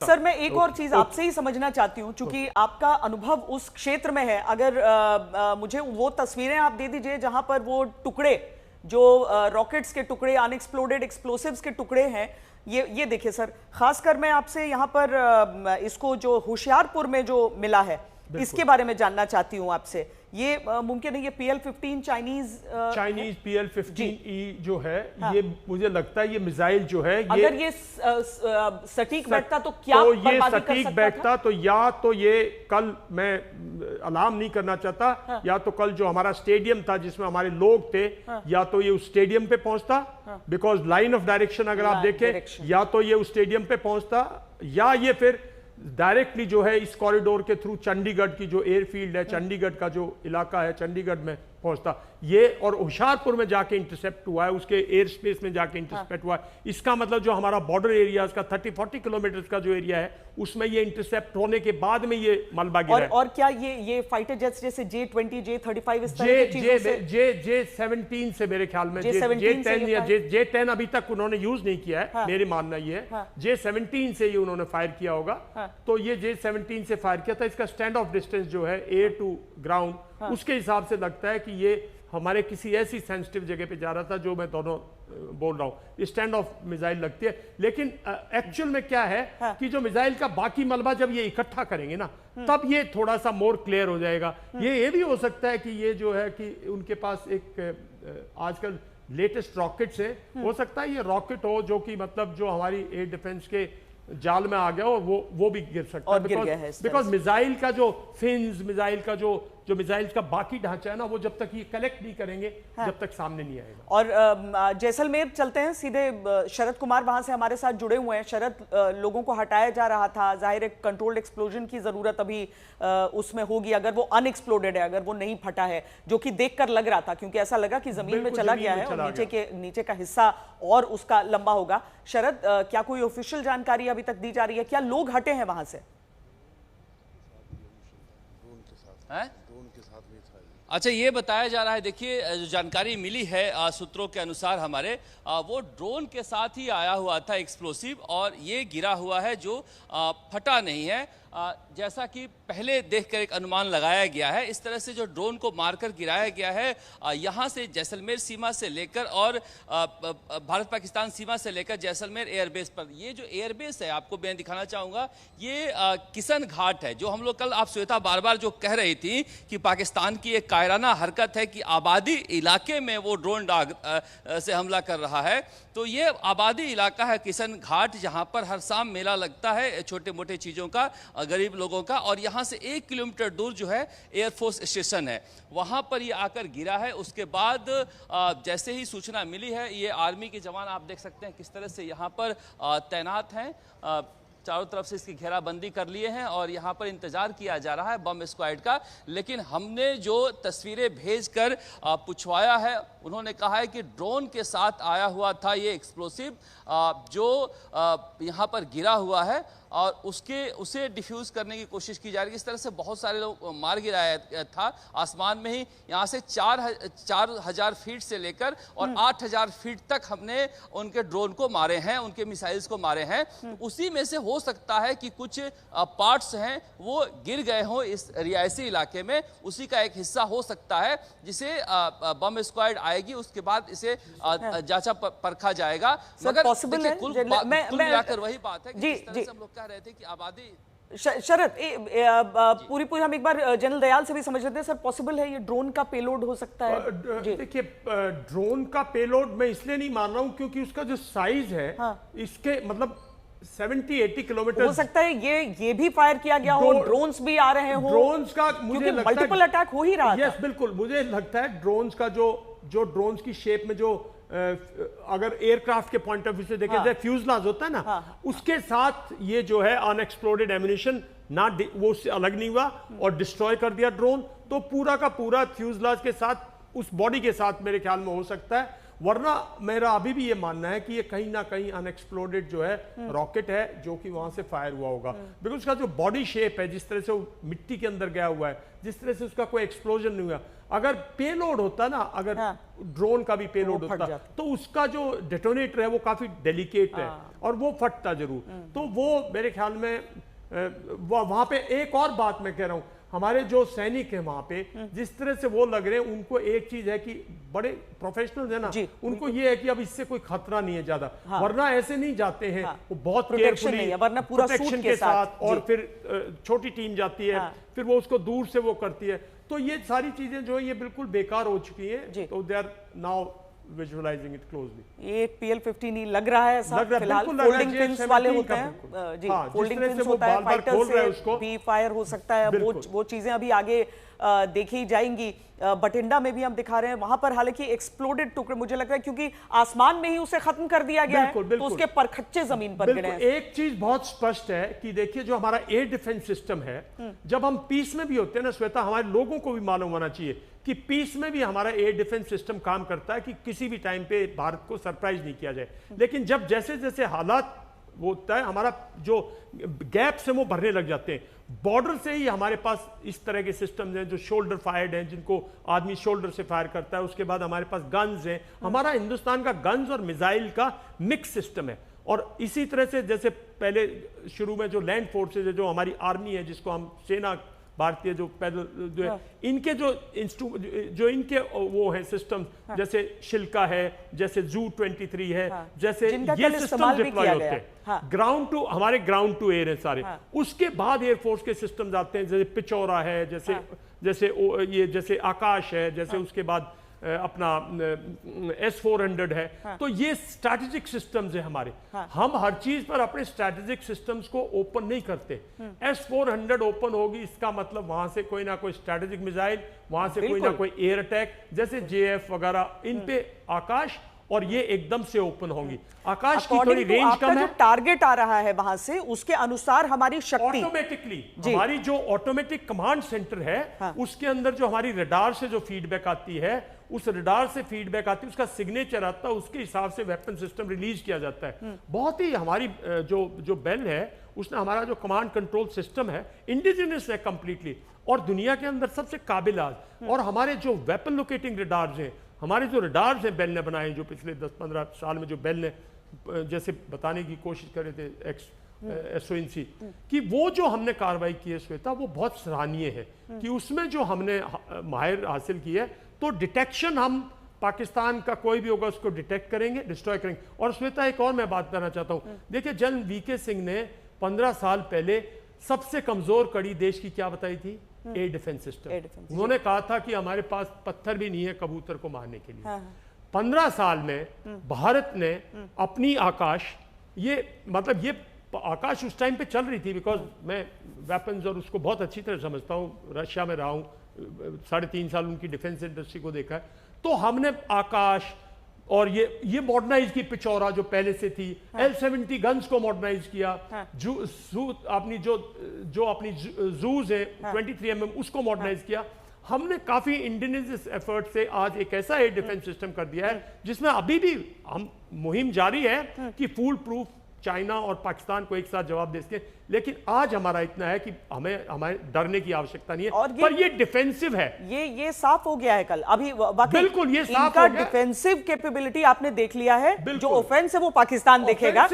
Sir मैं एक और चीज आपसे ही समझना चाहती हूं, क्योंकि आपका अनुभव उस क्षेत्र में है। अगर मुझे वो तस्वीरें आप दे दीजिए जहां पर वो टुकड़े जो रॉकेट्स के टुकड़े, अनएक्सप्लोडेड एक्सप्लोसिव्स के टुकड़े हैं, ये देखिए सर। खासकर मैं आपसे यहां पर इसको जो होशियारपुर में जो मिला है इसके बारे में जानना चाहती हूं आपसे। ये मुमकिन है ये PL-15 चाइनीज PL-15E जो है, हाँ। ये मुझे लगता है ये मिसाइल जो है, अगर ये सटीक बैठता तो क्या तो ये सटीक बैठता तो या तो ये कल, मैं अलार्म नहीं करना चाहता, हाँ। या तो कल जो हमारा स्टेडियम था जिसमें हमारे लोग थे, हाँ। या तो ये उस स्टेडियम पे पहुंचता, हाँ। बिकॉज लाइन ऑफ डायरेक्शन अगर आप देखें, या तो ये उस स्टेडियम पे पहुंचता या ये फिर डायरेक्टली जो है इस कॉरिडोर के थ्रू चंडीगढ़ की जो एयरफील्ड है, चंडीगढ़ का जो इलाका है, चंडीगढ़ में पहुंचता ये, और होशियारपुर में जाके इंटरसेप्ट हुआ है, उसके एयर स्पेस में जाके इंटरसेप्ट हुआ है। इसका मतलब जो हमारा बॉर्डर एरियाज का 30-40 किलोमीटर का जो एरिया है उसमें ये इंटरसेप्ट होने के बाद में ये मलबा गिरा है। और क्या ये फाइटर जेट्स जैसे J-20, J-35 इस तरह की चीजों से? J-17 से मेरे ख्याल में, J-10 या J-10 अभी तक उन्होंने यूज नहीं किया है, मेरी मानना ये है। J-17 से ये उन्होंने फायर किया होगा, तो ये J-17 से फायर किया था। इसका स्टैंड ऑफ डिस्टेंस जो है एयर टू ग्राउंड, उसके हिसाब से लगता है कि ये हमारे किसी ऐसी सेंसिटिव जगह पे जा रहा था जो मैं दोनों बोल रहा हूं, स्टैंड ऑफ मिसाइल लगती है। लेकिन एक्चुअल में क्या है कि जो मिसाइल का बाकी मलबा जब ये इकट्ठा करेंगे ना, तब ये थोड़ा सा मोर क्लियर हो जाएगा। ये भी हो सकता है कि ये जो है कि उनके पास एक आजकल लेटेस्ट रॉकेट्स है, हो सकता है ये रॉकेट हो जो कि मतलब जो हमारी एयर डिफेंस के जाल में आ गया और वो भी गिर सकता है, बिकॉज मिसाइल का जो फिन्स, मिसाइल का जो मिसाइल का बाकी ढांचा है ना, वो जब तक ये कलेक्ट नहीं करेंगे, जब तक सामने नहीं आएगा। और जैसलमेर चलते हैं सीधे, शरद कुमार वहां से हमारे साथ जुड़े हुए हैं। शरद, लोगों को हटाया जा रहा था, जाहिर है कंट्रोल्ड एक्सप्लोजन की जरूरत अभी उसमें होगी अगर वो अनएक्सप्लोडेड है, अगर वो नहीं फटा है, जो कि देखकर लग रहा था, क्योंकि ऐसा लगा कि जमीन में चला गया है और नीचे का हिस्सा और उसका लंबा होगा। शरद, क्या कोई ऑफिशियल जानकारी अभी तक दी जा रही है? क्या लोग हटे हैं वहां से? अच्छा, ये बताया जा रहा है, देखिए जो जानकारी मिली है सूत्रों के अनुसार हमारे, वो ड्रोन के साथ ही आया हुआ था एक्सप्लोसिव, और ये गिरा हुआ है जो फटा नहीं है, जैसा कि पहले देखकर एक अनुमान लगाया गया है। इस तरह से जो ड्रोन को मारकर गिराया गया है, यहाँ से जैसलमेर सीमा से लेकर और भारत पाकिस्तान सीमा से लेकर जैसलमेर एयरबेस पर, ये जो एयरबेस है आपको मैं दिखाना चाहूँगा, ये किशन घाट है। जो हम लोग कल, आप श्वेता बार बार जो कह रही थी कि पाकिस्तान की एक कायराना हरकत है कि आबादी इलाके में वो ड्रोन से हमला कर रहा है, तो ये आबादी इलाका है किशन घाट, जहाँ पर हर शाम मेला लगता है छोटे मोटे चीज़ों का, गरीब लोगों का। और यहाँ से 1 किलोमीटर दूर जो है एयरफोर्स स्टेशन है, वहाँ पर ये आकर गिरा है। उसके बाद जैसे ही सूचना मिली है, ये आर्मी के जवान आप देख सकते हैं किस तरह से यहाँ पर तैनात हैं, चारों तरफ से इसकी घेराबंदी कर लिए हैं और यहाँ पर इंतजार किया जा रहा है बम स्क्वाड का। लेकिन हमने जो तस्वीरें भेजकर पूछवाया है, उन्होंने कहा है कि ड्रोन के साथ आया हुआ था ये एक्सप्लोसिव जो यहाँ पर गिरा हुआ है, और उसे डिफ्यूज करने की कोशिश की जा रही है। इस तरह से बहुत सारे लोग मार गिराया था आसमान में ही। यहाँ से 4,000 फीट से लेकर और 8,000 फीट तक हमने उनके ड्रोन को मारे हैं, उनके मिसाइल्स को मारे हैं। उसी में से हो सकता है कि कुछ पार्ट्स हैं वो गिर गए हों इस रियासी इलाके में, उसी का एक हिस्सा हो सकता है, जिसे बम स्क्वाड आएगी, उसके बाद इसे जांचा परखा जाएगा। मगर कुल मिलाकर वही बात है कि जिस तरह से हम लोग कह रहे थे कि आबादी। शरद, पूरी हम एक बार जनरल दयाल से भी समझ लेते हैं। सर, पॉसिबल है ये ड्रोन का पेलोड हो सकता है? देखिए, ड्रोन का पेलोड मैं इसलिए नहीं मान रहा हूं क्योंकि उसका जो साइज है, इसके मतलब 70-80 किलोमीटर हो सकता है ये भी फायर किया गया हो, ड्रोन्स भी आ रहे हो। ड्रोन्स का मुझे लगता है मल्टीपल अटैक हो ही रहा है। यस, बिल्कुल, मुझे लगता है ड्रोन्स का जो ड्रोन्स की शेप में जो अगर एयरक्राफ्ट के पॉइंट ऑफ व्यू से देखें, जैसे फ्यूजलाज होता है ना, उसके साथ ये जो है अनएक्सप्लोडेड एम्यूनिशन ना, वो उससे अलग नहीं हुआ और डिस्ट्रॉय कर दिया ड्रोन, तो पूरा का पूरा फ्यूजलाज के साथ, उस बॉडी के साथ मेरे ख्याल में हो सकता है। वरना मेरा अभी भी ये मानना है कि ये कहीं ना कहीं अनएक्सप्लोडेड जो है रॉकेट है जो कि वहां से फायर हुआ होगा, बिकॉज उसका जो बॉडी शेप है, जिस तरह से वो मिट्टी के अंदर गया हुआ है, जिस तरह से उसका कोई एक्सप्लोजन नहीं हुआ, अगर पेलोड होता ना, अगर ड्रोन का भी पेलोड होता तो उसका जो डेटोनेटर है वो काफी डेलिकेट है और वो फटता जरूर। तो वो मेरे ख्याल में वहां पे एक और बात मैं कह रहा हूं, हमारे जो सैनिक हैं वहां पे जिस तरह से वो लग रहे हैं, उनको एक चीज है कि बड़े प्रोफेशनल है ना, उनको ये है कि अब इससे कोई खतरा नहीं है ज्यादा, वरना ऐसे नहीं जाते हैं। वो बहुत केयरफुली प्रोटेक्शन के साथ और फिर छोटी टीम जाती है, फिर वो उसको दूर से वो करती है। तो ये सारी चीजें जो है ये बिल्कुल बेकार हो चुकी हैं, तो they are now visualising it closely. ये PL-50 लग रहा है ऐसा फिलहाल, फोल्डिंग पिन्स वाले होते हैं जी, फोल्डिंग पिन्स होता है, फाइटर से भी फायर हो सकता है, वो चीजें अभी आगे देखी जाएंगी। बठिंडा में भी हम दिखा रहे हैं, वहां पर हालांकि एक्सप्लोडेड टुकड़े, मुझे लगता है क्योंकि आसमान में ही उसे खत्म कर दिया गया है, तो उसके परखच्चे जमीन पर गिरे हैं। एक चीज बहुत स्पष्ट है कि देखिए जो हमारा एयर डिफेंस सिस्टम है, जब हम पीस में भी होते हैं ना श्वेता, हमारे लोगों को भी मालूम होना चाहिए कि पीस में भी हमारा एयर डिफेंस सिस्टम काम करता है कि किसी भी टाइम पे भारत को सरप्राइज नहीं किया जाए। लेकिन जब जैसे जैसे हालात वो होता है, हमारा जो गैप्स हैं वो भरने लग जाते हैं। बॉर्डर से ही हमारे पास इस तरह के सिस्टम्स हैं जो शोल्डर फायर्ड हैं, जिनको आदमी शोल्डर से फायर करता है। उसके बाद हमारे पास गन्स हैं, हमारा हिंदुस्तान का गन्स और मिसाइल का मिक्स सिस्टम है। और इसी तरह से जैसे पहले शुरू में जो लैंड फोर्सेज है, जो हमारी आर्मी है, जिसको हम सेना भारतीय जो पैदल जो है, इनके जो इनके वो है सिस्टम, जैसे शिल्का है, जैसे ZU-23 है, जैसे ये सिस्टम डिप्लॉय होते हैं ग्राउंड टू, हमारे ग्राउंड टू एयर है सारे। उसके बाद एयरफोर्स के सिस्टम्स आते हैं, जैसे पिचौरा है, जैसे आकाश है, जैसे उसके बाद अपना S-400 है। तो ये स्ट्रैटेजिक सिस्टम्स है हमारे। हम हर चीज पर अपने स्ट्रैटेजिक सिस्टम्स को ओपन नहीं करते। S-400 ओपन होगी, इसका मतलब वहां से कोई ना कोई स्ट्रैटेजिक मिसाइल, वहां से कोई ना कोई एयर अटैक, जैसे JF वगैरह, इन पे आकाश, और ये एकदम से ओपन होंगी। आकाश की थोड़ी रेंज कम है, टारगेट आ रहा है वहां से, उसके अनुसार हमारी शक्ति ऑटोमेटिकली, हमारी जो ऑटोमेटिक कमांड सेंटर है, उसके अंदर जो हमारी रडार से जो फीडबैक आती है, उस रडार से फीडबैक आती है, उसका सिग्नेचर आता है, उसके हिसाब से वेपन सिस्टम रिलीज किया जाता है। बहुत ही हमारी जो बेल है, उसने हमारा जो कमांड कंट्रोल सिस्टम है इंडिजिनस है कंप्लीटली, और दुनिया के अंदर सबसे काबिल आज। और हमारे जो वेपन लोकेटिंग रडार्स हैं, हमारे जो रडार्स हैं बेल ने बनाए, जो पिछले 10-15 साल में जो बेल ने जैसे बताने की कोशिश कर रहे थे SONC कि वो जो हमने कार्रवाई की है श्वेता, वो बहुत सराहनीय है कि उसमें जो हमने माहिर हासिल की है, तो डिटेक्शन हम पाकिस्तान का कोई भी होगा उसको डिटेक्ट करेंगे, डिस्ट्रॉय करेंगे। और श्वेता एक और मैं बात करना चाहता हूँ, देखिए जनरल VK सिंह ने 15 साल पहले सबसे कमजोर कड़ी देश की क्या बताई थी? Air defence system. उन्होंने कहा था कि हमारे पास पत्थर भी नहीं है कबूतर को मारने के लिए। 15 साल में भारत ने अपनी आकाश, ये मतलब ये आकाश उस टाइम पे चल रही थी, बिकॉज मैं वेपन्स और उसको बहुत अच्छी तरह समझता हूँ, रशिया में रहा हूँ, 3.5 साल उनकी डिफेंस इंडस्ट्री को देखा है। तो हमने आकाश और ये मॉडर्नाइज की पिचौरा जो पहले से थी, L-70 गन्स को मॉडर्नाइज किया, अपनी जो अपनी जूज है 23 mm उसको मॉडर्नाइज किया। हमने काफी इंडिजिनियस एफर्ट से आज एक ऐसा एयर डिफेंस सिस्टम कर दिया है जिसमें अभी भी हम मुहिम जारी है कि फुल प्रूफ चाइना और पाकिस्तान को एक साथ जवाब दे सके। लेकिन आज हमारा इतना है कि हमें डरने की आवश्यकता नहीं है, और पर ये डिफेंसिव है। ये साफ हो गया है कल अभी, बिल्कुल ये साफ हो गया। डिफेंसिव कैपेबिलिटी आपने देख लिया है, जो ऑफेंस है वो पाकिस्तान देखेगा।